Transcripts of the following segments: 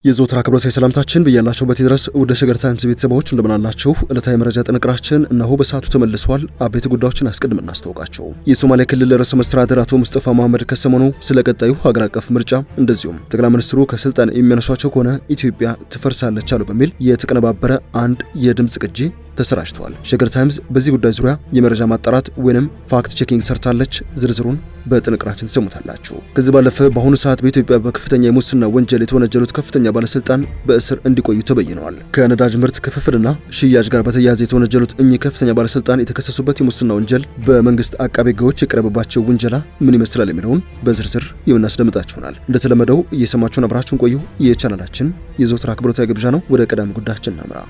የዘወትር አክብሮታዊ ሰላምታችን በያላችሁበት ድረስ ወደ ሸገር ታይምስ ቤተሰቦች እንደምናላችሁ ዕለታዊ መረጃ ጥንቅራችን እነሆ በሰዓቱ ተመልሷል። አበይት ጉዳዮችን አስቀድመን እናስታውቃቸው። የሶማሊያ ክልል ርዕሰ መስተዳድር አቶ ሙስጠፋ መሐመድ ከሰሞኑ ስለ ቀጣዩ ሀገር አቀፍ ምርጫ እንደዚሁም ጠቅላይ ሚኒስትሩ ከስልጣን የሚያነሷቸው ከሆነ ኢትዮጵያ ትፈርሳለች አሉ በሚል የተቀነባበረ አንድ የድምጽ ቅጂ ተሰራጭቷል። ሸገር ታይምስ በዚህ ጉዳይ ዙሪያ የመረጃ ማጣራት ወይንም ፋክት ቼኪንግ ሰርታለች። ዝርዝሩን በጥንቅራችን ትሰሙታላችሁ። ከዚህ ባለፈ በአሁኑ ሰዓት በኢትዮጵያ በከፍተኛ የሙስና ወንጀል የተወነጀሉት ከፍተኛ ባለስልጣን በእስር እንዲቆዩ ተበይነዋል። ከነዳጅ ምርት ክፍፍልና ሽያጭ ጋር በተያያዘ የተወነጀሉት እኚህ ከፍተኛ ባለስልጣን የተከሰሱበት የሙስና ወንጀል በመንግስት አቃቤ ሕጎች የቀረበባቸው ውንጀላ ምን ይመስላል የሚለውን በዝርዝር የምናስደምጣችሁናል። እንደተለመደው እየሰማችሁን አብራችሁን ቆዩ። የቻናላችን የዘወትር አክብሮታዊ ግብዣ ነው። ወደ ቀዳሚ ጉዳያችን እናምራ።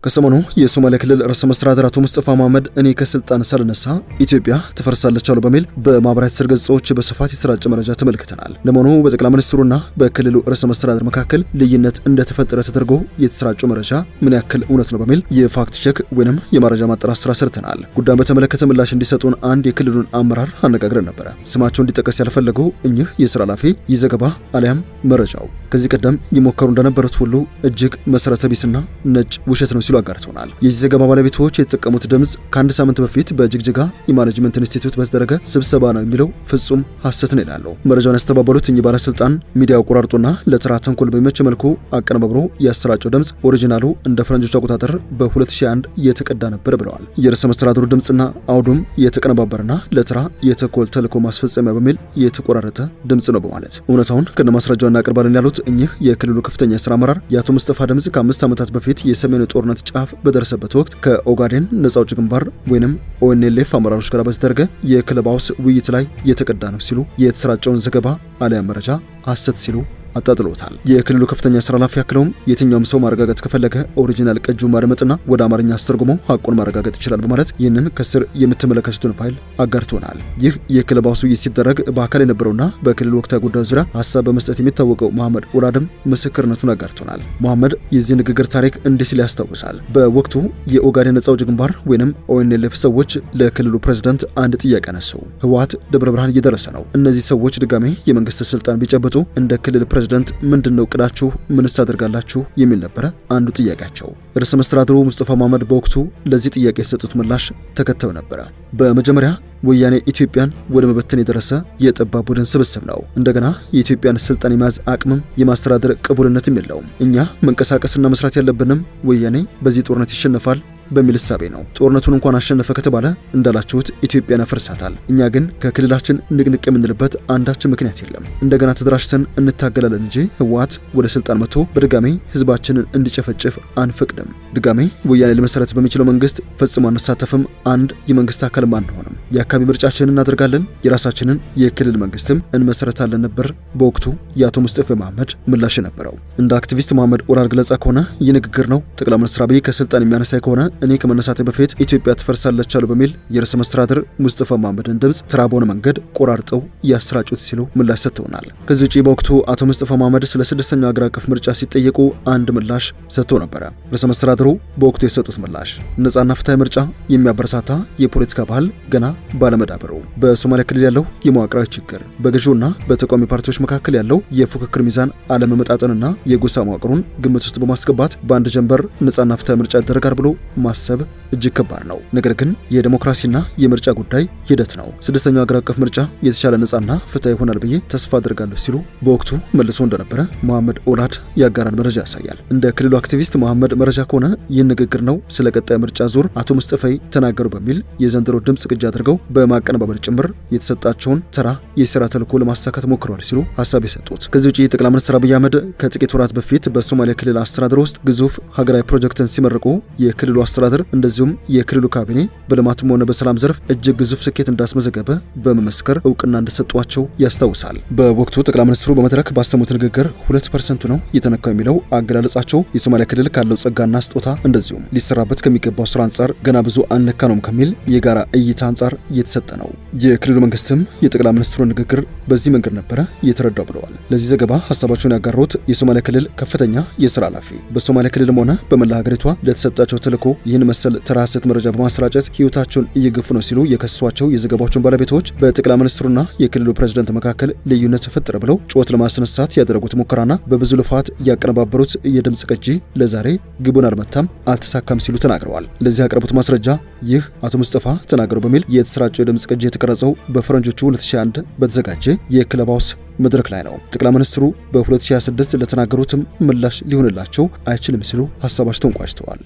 ከሰሞኑ የሶማሊያ ክልል ርዕሰ መስተዳድር አቶ ሙስጠፋ መሐመድ እኔ ከስልጣን ሳልነሳ ኢትዮጵያ ትፈርሳለች አሉ በሚል በማህበራዊ ትስስር ገጾች በስፋት የተሰራጨ መረጃ ተመልክተናል። ለመሆኑ በጠቅላይ ሚኒስትሩና በክልሉ ርዕሰ መስተዳድር መካከል ልዩነት እንደተፈጠረ ተደርጎ የተሰራጨው መረጃ ምን ያክል እውነት ነው በሚል የፋክት ቼክ ወይንም የመረጃ ማጣራት ስራ ሰርተናል። ጉዳዩን በተመለከተ ምላሽ እንዲሰጡን አንድ የክልሉን አመራር አነጋግረን ነበረ። ስማቸው እንዲጠቀስ ያልፈለጉ እኚህ የስራ ኃላፊ ይህ ዘገባ አሊያም መረጃው ከዚህ ቀደም ይሞከሩ እንደነበሩት ሁሉ እጅግ መሰረተ ቢስና ነጭ ውሸት ነው ሲሉ አጋርተውናል። የዚህ ዘገባ ባለቤቶች የተጠቀሙት ድምጽ ከአንድ ሳምንት በፊት በጅግጅጋ የማኔጅመንት ኢንስቲትዩት በተደረገ ስብሰባ ነው የሚለው ፍጹም ሐሰት ነው ይላሉ። መረጃውን ያስተባበሉት እኚህ ባለስልጣን ሚዲያው ቆራርጦና ለተራ ተንኮል በሚመች መልኩ አቀነባብሮ ያሰራጨው ድምጽ ኦሪጂናሉ እንደ ፈረንጆች አቆጣጠር በ2001 የተቀዳ ነበር ብለዋል። የርዕሰ መስተዳድሩ ድምጽና አውዱም የተቀነባበረና ለተራ የተንኮል ተልዕኮ ማስፈጸሚያ በሚል የተቆራረጠ ድምጽ ነው በማለት እውነታውን ከነማስረጃው እናቀርባለን ያሉት እኚህ የክልሉ ከፍተኛ የሥራ አመራር የአቶ ሙስጠፋ ድምጽ ከ5 ዓመታት በፊት የሰሜኑ ጦርነት ጫፍ በደረሰበት ወቅት ከኦጋዴን ነጻ አውጪ ግንባር ወይንም ኦኤንኤልኤፍ አመራሮች ጋር በተደረገ የክለብ ሃውስ ውይይት ላይ የተቀዳ ነው ሲሉ የተሰራጨውን ዘገባ አሊያም መረጃ ሐሰት ሲሉ አጣጥሎታል። የክልሉ ከፍተኛ ስራ ኃላፊ አክለውም የትኛውም ሰው ማረጋገጥ ከፈለገ ኦሪጂናል ቅጂውን ማድመጥና ወደ አማርኛ አስተርጉሞ ሐቁን ማረጋገጥ ይችላል በማለት ይህንን ከስር የምትመለከቱትን ፋይል አጋርቶናል። ይህ የክለብ ሃውስ ውይይት ሲደረግ በአካል የነበረውና በክልሉ ወቅታዊ ጉዳዮች ዙሪያ ሀሳብ በመስጠት የሚታወቀው መሐመድ ኦላድም ምስክርነቱን አጋርቶናል። መሐመድ የዚህ ንግግር ታሪክ እንዲህ ሲል ያስታውሳል። በወቅቱ የኦጋዴን ነጻ አውጪ ግንባር ወይንም ኦኤንኤልኤፍ ሰዎች ለክልሉ ፕሬዝዳንት አንድ ጥያቄ አነሱ። ህወሓት ደብረ ብርሃን እየደረሰ ነው። እነዚህ ሰዎች ድጋሜ የመንግስት ስልጣን ቢጨብጡ እንደ ክልል ፕሬዝዳንት ምንድነው ቅዳችሁ? ምንስ ታደርጋላችሁ? የሚል ነበረ አንዱ ጥያቄያቸው። ርዕሰ መስተዳድሩ ሙስጠፋ መሐመድ በወቅቱ ለዚህ ጥያቄ የሰጡት ምላሽ ተከታዩ ነበረ። በመጀመሪያ ወያኔ ኢትዮጵያን ወደ መበተን የደረሰ የጠባብ ቡድን ስብስብ ነው። እንደገና የኢትዮጵያን ስልጣን የመያዝ አቅምም የማስተዳደር ቅቡልነትም የለውም። እኛ መንቀሳቀስና መስራት ያለብንም ወያኔ በዚህ ጦርነት ይሸነፋል በሚል እሳቤ ነው። ጦርነቱን እንኳን አሸነፈ ከተባለ እንዳላችሁት ኢትዮጵያን ያፈርሳታል። እኛ ግን ከክልላችን ንቅንቅ የምንልበት አንዳችን ምክንያት የለም። እንደገና ተደራጅተን እንታገላለን እንጂ ህወሓት ወደ ስልጣን መጥቶ በድጋሜ ህዝባችንን እንዲጨፈጭፍ አንፈቅድም። ድጋሜ ወያኔ ሊመሰረት በሚችለው መንግስት ፈጽሞ አንሳተፍም። አንድ የመንግስት አካልም አንሆንም። የአካባቢ ምርጫችንን እናደርጋለን። የራሳችንን የክልል መንግስትም እንመሰረታለን ነበር በወቅቱ የአቶ ሙስጠፋ መሐመድ ምላሽ ነበረው። እንደ አክቲቪስት መሐመድ ኦላድ ገለጻ ከሆነ ይህ ንግግር ነው ጠቅላይ ሚኒስትር አብይ ከስልጣን የሚያነሳ ከሆነ እኔ ከመነሳቴ በፊት ኢትዮጵያ ትፈርሳለች አሉ በሚል የርዕሰ መስተዳድር ሙስጠፋ መሐመድን ድምጽ ተራ በሆነ መንገድ ቆራርጠው ያሰራጩት ሲሉ ምላሽ ሰጥተውናል። ከዚህ ውጪ በወቅቱ አቶ ሙስጠፋ መሐመድ ስለ ስድስተኛው ሀገር አቀፍ ምርጫ ሲጠየቁ አንድ ምላሽ ሰጥተው ነበረ። ርዕሰ መስተዳድሩ በወቅቱ የሰጡት ምላሽ ነጻና ፍትሃዊ ምርጫ የሚያበረታታ የፖለቲካ ባህል ገና ባለመዳበሩ፣ በሶማሊያ ክልል ያለው የመዋቅራዊ ችግር፣ በገዢውና በተቃዋሚ ፓርቲዎች መካከል ያለው የፉክክር ሚዛን አለመመጣጠንና የጎሳ መዋቅሩን ግምት ውስጥ በማስገባት በአንድ ጀንበር ነጻና ፍትሃዊ ምርጫ ይደረጋል ብሎ ማሰብ እጅግ ከባድ ነው። ነገር ግን የዲሞክራሲና የምርጫ ጉዳይ ሂደት ነው። ስድስተኛው ሀገር አቀፍ ምርጫ የተሻለ ነጻና ፍትሃዊ ይሆናል ብዬ ተስፋ አድርጋለሁ ሲሉ በወቅቱ መልሶ እንደነበረ መሐመድ ኦላድ ያጋራን መረጃ ያሳያል። እንደ ክልሉ አክቲቪስት መሐመድ መረጃ ከሆነ ይህን ንግግር ነው ስለ ቀጣይ ምርጫ ዙር አቶ ሙስጠፋይ ተናገሩ በሚል የዘንድሮ ድምጽ ቅጂ አድርገው በማቀነባበር ጭምር የተሰጣቸውን ተራ የሥራ ተልዕኮ ለማሳካት ሞክረዋል ሲሉ ሀሳብ የሰጡት። ከዚህ ውጪ ጠቅላይ ሚኒስትር አብይ አህመድ ከጥቂት ወራት በፊት በሶማሊያ ክልል አስተዳደር ውስጥ ግዙፍ ሀገራዊ ፕሮጀክትን ሲመርቁ የክልሉ አስተዳደር እንደዚሁም የክልሉ ካቢኔ በልማትም ሆነ በሰላም ዘርፍ እጅግ ግዙፍ ስኬት እንዳስመዘገበ በመመስከር እውቅና እንደሰጧቸው ያስታውሳል። በወቅቱ ጠቅላይ ሚኒስትሩ በመድረክ ባሰሙት ንግግር 2% ነው የተነካው የሚለው አገላለጻቸው የሶማሊያ ክልል ካለው ጸጋና ስጦታ እንደዚሁም ሊሰራበት ከሚገባው ስራ አንጻር ገና ብዙ አልነካነውም ከሚል የጋራ እይታ አንጻር የተሰጠ ነው። የክልሉ መንግስትም የጠቅላይ ሚኒስትሩ ንግግር በዚህ መንገድ ነበረ የተረዳው ብለዋል። ለዚህ ዘገባ ሀሳባቸውን ያጋሩት የሶማሊያ ክልል ከፍተኛ የስራ ኃላፊ በሶማሊያ ክልልም ሆነ በመላ ሀገሪቷ ለተሰጣቸው ተልዕኮ ይህን መሰል ተራ ተራ ሐሰት መረጃ በማሰራጨት ህይወታቸውን እየገፉ ነው ሲሉ የከሰሷቸው የዘገባዎቹን ባለቤቶች በጠቅላይ ሚኒስትሩና የክልሉ ፕሬዝዳንት መካከል ልዩነት ፈጠረ ብለው ጩኸት ለማስነሳት ያደረጉት ሙከራና በብዙ ልፋት ያቀነባበሩት የድምጽ ቅጂ ለዛሬ ግቡን አልመታም፣ አልተሳካም ሲሉ ተናግረዋል። ለዚህ ያቀረቡት ማስረጃ ይህ አቶ ሙስጠፋ ተናገሩ በሚል የተሰራጨው የድምጽ ቅጂ የተቀረጸው በፈረንጆቹ 2001 በተዘጋጀ የክለብ ሃውስ መድረክ ላይ ነው። ጠቅላይ ሚኒስትሩ በ2026 ለተናገሩትም ምላሽ ሊሆንላቸው አይችልም ሲሉ ሀሳባቸውን ቋጭተዋል።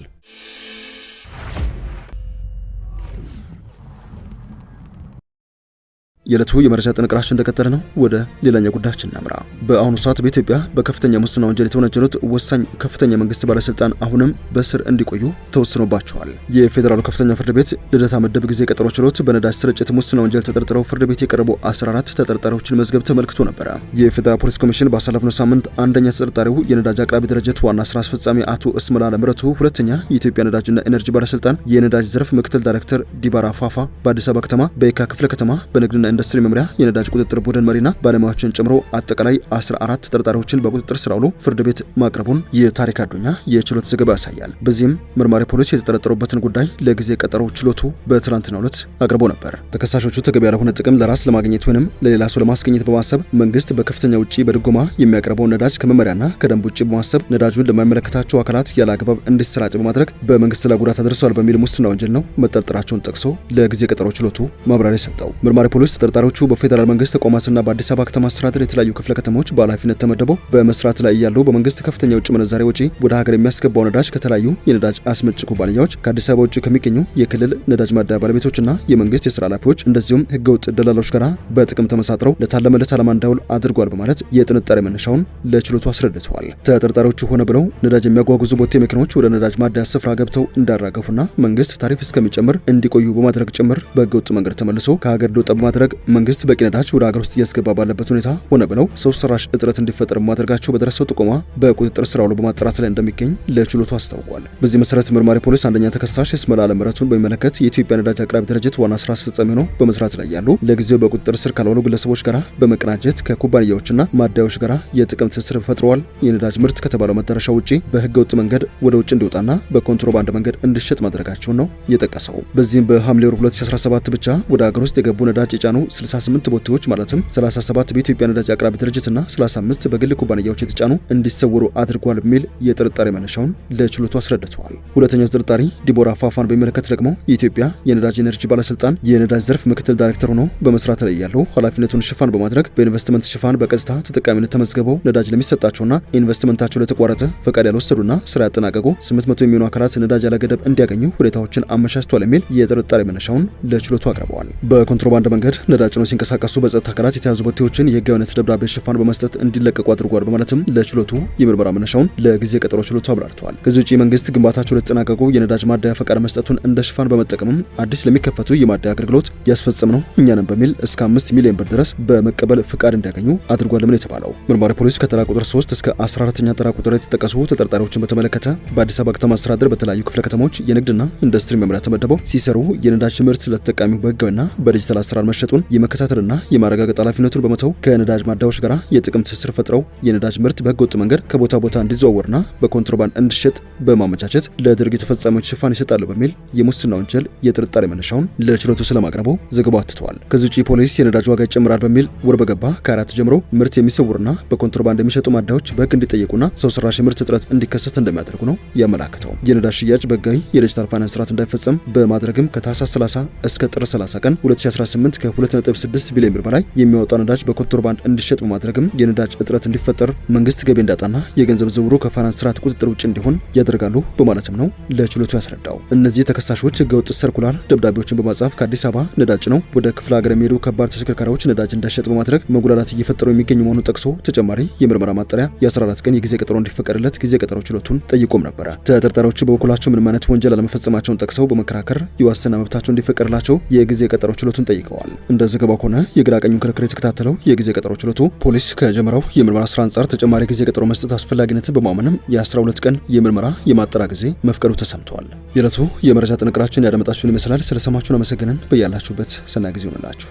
የዕለቱ የመረጃ ጥንቅራችን እንደቀጠለ ነው። ወደ ሌላኛው ጉዳያችን እናምራ። በአሁኑ ሰዓት በኢትዮጵያ በከፍተኛ ሙስና ወንጀል የተወነጀሉት ወሳኝ ከፍተኛ መንግስት ባለስልጣን አሁንም በስር እንዲቆዩ ተወስኖባቸዋል። የፌዴራሉ ከፍተኛ ፍርድ ቤት ልደታ ምድብ ጊዜ ቀጠሮ ችሎት በነዳጅ ስርጭት ሙስና ወንጀል ተጠርጥረው ፍርድ ቤት የቀረቡ 14 ተጠርጣሪዎችን መዝገብ ተመልክቶ ነበረ። የፌዴራል ፖሊስ ኮሚሽን ባሳለፍነው ሳምንት አንደኛ ተጠርጣሪው የነዳጅ አቅራቢ ድርጅት ዋና ስራ አስፈጻሚ አቶ እስመላ ለምረቱ፣ ሁለተኛ የኢትዮጵያ ነዳጅና ኤነርጂ ባለስልጣን የነዳጅ ዘርፍ ምክትል ዳይሬክተር ዲባራ ፋፋ በአዲስ አበባ ከተማ በየካ ክፍለ ከተማ በንግድና ኢንዱስትሪ መምሪያ የነዳጅ ቁጥጥር ቡድን መሪና ባለሙያዎችን ጨምሮ አጠቃላይ 14 ተጠርጣሪዎችን በቁጥጥር ስር አውሎ ፍርድ ቤት ማቅረቡን የታሪክ አዱኛ የችሎት ዘገባ ያሳያል። በዚህም መርማሪ ፖሊስ የተጠረጠሩበትን ጉዳይ ለጊዜ ቀጠሮ ችሎቱ በትናንትናው ዕለት አቅርቦ ነበር። ተከሳሾቹ ተገቢ ያልሆነ ጥቅም ለራስ ለማግኘት ወይንም ለሌላ ሰው ለማስገኘት በማሰብ መንግስት በከፍተኛ ውጪ በድጎማ የሚያቀርበውን ነዳጅ ከመመሪያና ከደንብ ውጪ በማሰብ ነዳጁን ለማይመለከታቸው አካላት ያለ አግባብ እንዲሰራጭ በማድረግ በመንግስት ላይ ጉዳት አድርሰዋል በሚል ሙስና ወንጀል ነው መጠርጠራቸውን ጠቅሶ ለጊዜ ቀጠሮ ችሎቱ ማብራሪያ ሰጠው። መርማሪ ፖሊስ ተጠርጣሪዎቹ በፌዴራል መንግስት ተቋማትና በአዲስ አበባ ከተማ አስተዳደር የተለያዩ ክፍለ ከተሞች በኃላፊነት ተመድበው በመስራት ላይ ያሉ በመንግስት ከፍተኛ ውጭ ምንዛሬ ወጪ ወደ ሀገር የሚያስገባው ነዳጅ ከተለያዩ የነዳጅ አስመጭ ኩባንያዎች ከአዲስ አበባ ውጭ ከሚገኙ የክልል ነዳጅ ማደያ ባለቤቶችና የመንግስት የስራ ኃላፊዎች እንደዚሁም ህገወጥ ደላሎች ጋር በጥቅም ተመሳጥረው ለታለመለት ዓላማ እንዳውል አድርጓል በማለት የጥንጣሬ መነሻውን ለችሎቱ አስረድተዋል። ተጠርጣሪዎቹ ሆነ ብለው ነዳጅ የሚያጓጉዙ ቦቴ መኪኖች ወደ ነዳጅ ማደያ ስፍራ ገብተው እንዳራገፉና መንግስት ታሪፍ እስከሚጨምር እንዲቆዩ በማድረግ ጭምር በህገወጥ መንገድ ተመልሶ ከሀገር እንዲወጣ በማድረግ መንግስት በቂ ነዳጅ ወደ ሀገር ውስጥ እያስገባ ባለበት ሁኔታ ሆነ ብለው ሰው ሰራሽ እጥረት እንዲፈጠር በማድረጋቸው በደረሰው ጥቆማ በቁጥጥር ስር አውሎ በማጣራት ላይ እንደሚገኝ ለችሎቱ አስታውቋል። በዚህ መሰረት መርማሪ ፖሊስ አንደኛ ተከሳሽ እስመላ ለምረቱን በሚመለከት የኢትዮጵያ ነዳጅ አቅራቢ ድርጅት ዋና ስራ አስፈጻሚ ሆነው በመስራት ላይ ያሉ ለጊዜው በቁጥጥር ስር ካልዋሉ ግለሰቦች ጋር በመቀናጀት ከኩባንያዎችና ማደያዎች ጋር የጥቅም ትስስር ፈጥረዋል። የነዳጅ ምርት ከተባለው መዳረሻ ውጪ በህገወጥ መንገድ ወደ ውጭ እንዲወጣና በኮንትሮባንድ መንገድ እንዲሸጥ ማድረጋቸውን ነው የጠቀሰው። በዚህም በሐምሌ ወር 2017 ብቻ ወደ ሀገር ውስጥ የገቡ ነዳጅ የጫኑ 68 ቦቴዎች ማለትም 37 በኢትዮጵያ ነዳጅ አቅራቢ ድርጅትና 35 በግል ኩባንያዎች የተጫኑ እንዲሰወሩ አድርጓል በሚል የጥርጣሬ መነሻውን ለችሎቱ አስረድተዋል። ሁለተኛው ተጠርጣሪ ዲቦራ ፋፋን በሚመለከት ደግሞ የኢትዮጵያ የነዳጅ ኤነርጂ ባለስልጣን የነዳጅ ዘርፍ ምክትል ዳይሬክተር ሆኖ በመስራት ላይ ያለው ኃላፊነቱን ሽፋን በማድረግ በኢንቨስትመንት ሽፋን በቀጥታ ተጠቃሚነት ተመዝግበው ነዳጅ ለሚሰጣቸውና ኢንቨስትመንታቸው ለተቋረጠ ፈቃድ ያልወሰዱና ስራ ያጠናቀቁ 800 የሚሆኑ አካላት ነዳጅ ያለ ገደብ እንዲያገኙ ሁኔታዎችን አመቻችቷል የሚል የጥርጣሬ መነሻውን ለችሎቱ አቅርበዋል። በኮንትሮባንድ መንገድ ነዳጅ ነው ሲንቀሳቀሱ በጸጥታ አካላት የተያዙ ቦቴዎችን የህጋዊነት ደብዳቤ ሽፋን በመስጠት እንዲለቀቁ አድርጓል በማለትም ለችሎቱ የምርመራ መነሻውን ለጊዜ ቀጠሮ ችሎቱ አብራርተዋል። ከዚህ ውጪ መንግስት ግንባታቸው ለተጠናቀቁ የነዳጅ ማደያ ፈቃድ መስጠቱን እንደ ሽፋን በመጠቀምም አዲስ ለሚከፈቱ የማደያ አገልግሎት ያስፈጸምነው እኛንም በሚል እስከ 5 ሚሊዮን ብር ድረስ በመቀበል ፍቃድ እንዲያገኙ አድርጓል ምን የተባለው መርማሪ ፖሊስ ከተራ ቁጥር 3 እስከ 14ኛ ተራ ቁጥር የተጠቀሱ ተጠርጣሪዎችን በተመለከተ በአዲስ አበባ ከተማ አስተዳደር በተለያዩ ክፍለ ከተሞች የንግድና ኢንዱስትሪ መምሪያ ተመድበው ሲሰሩ የነዳጅ ምርት ለተጠቃሚው በህጋዊና በዲጂታል አሰራር መሸጡን የመከታተልና የማረጋገጥ ኃላፊነቱን በመተው ከነዳጅ ማደያዎች ጋር የጥቅም ትስስር ፈጥረው የነዳጅ ምርት በህገወጥ መንገድ ከቦታ ቦታ እንዲዘዋወርና በኮንትሮባንድ እንዲሸጥ በማመቻቸት ለድርጊቱ ፈጻሚዎች ሽፋን ይሰጣሉ በሚል የሙስና ወንጀል የጥርጣሬ መነሻውን ለችሎቱ ስለማቅረቡ ዘገባው አትተዋል። ከዚህ ውጪ ፖሊስ የነዳጅ ዋጋ ይጨምራል በሚል ወር በገባ ከ4 ጀምሮ ምርት የሚሰውሩና በኮንትሮባንድ የሚሸጡ ማደያዎች በህግ እንዲጠየቁና ሰው ሰራሽ የምርት እጥረት እንዲከሰት እንደሚያደርጉ ነው ያመላክተው። የነዳጅ ሽያጭ በህጋዊ የዲጂታል ፋይናንስ ስርዓት እንዳይፈጸም በማድረግም ከታህሳስ 30 እስከ ጥር 30 ቀን 2018 ከ2.6 ቢሊዮን ብር በላይ የሚያወጣ ነዳጅ በኮንትሮባንድ እንዲሸጥ በማድረግም የነዳጅ እጥረት እንዲፈጠር መንግስት ገቢ እንዳጣና የገንዘብ ዝውውሩ ከፋይናንስ ስርዓት ቁጥጥር ውጭ እንዲሆን ያደርጋሉ በማለትም ነው ለችሎቱ ያስረዳው። እነዚህ ተከሳሾች ህገወጥ ሰርኩላር ደብዳቤዎችን በማጻፍ ከአዲስ አበባ ነዳጅ ነው ወደ ክፍለ ሀገር የሚሄዱ ከባድ ተሽከርካሪዎች ነዳጅ እንዳይሸጥ በማድረግ መጉላላት እየፈጠሩ የሚገኙ መሆኑን ጠቅሶ ተጨማሪ የምርመራ ማጣሪያ የ14 ቀን የጊዜ ቀጠሮ እንዲፈቀድለት ጊዜ ቀጠሮ ችሎቱን ጠይቆም ነበረ። ተጠርጣሪዎቹ በበኩላቸው ምንም አይነት ወንጀል አለመፈጸማቸውን ጠቅሰው በመከራከር የዋስትና መብታቸው እንዲፈቀድላቸው የጊዜ ቀጠሮ ችሎቱን ጠይቀዋል። እንደ ዘገባው ከሆነ የግራ ቀኙን ክርክር የተከታተለው የጊዜ ቀጠሮ ችሎቱ ፖሊስ ከጀመረው የምርመራ ስራ አንጻር ተጨማሪ ጊዜ ቀጠሮ መስጠት አስፈላጊነትን በማመንም የ12 ቀን የምርመራ የማጣራ ጊዜ መፍቀዱ ተሰምቷል። የዕለቱ የመረጃ ጥንቅራችን ያዳመጣችሁን ይመስላል። ስለሰማችሁን አመሰግነን። በያላችሁበት ሰናይ ጊዜ ይሁንላችሁ።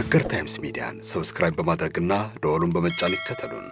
ሸገር ታይምስ ሚዲያን ሰብስክራይብ በማድረግና ደወሉን በመጫን ይከተሉን።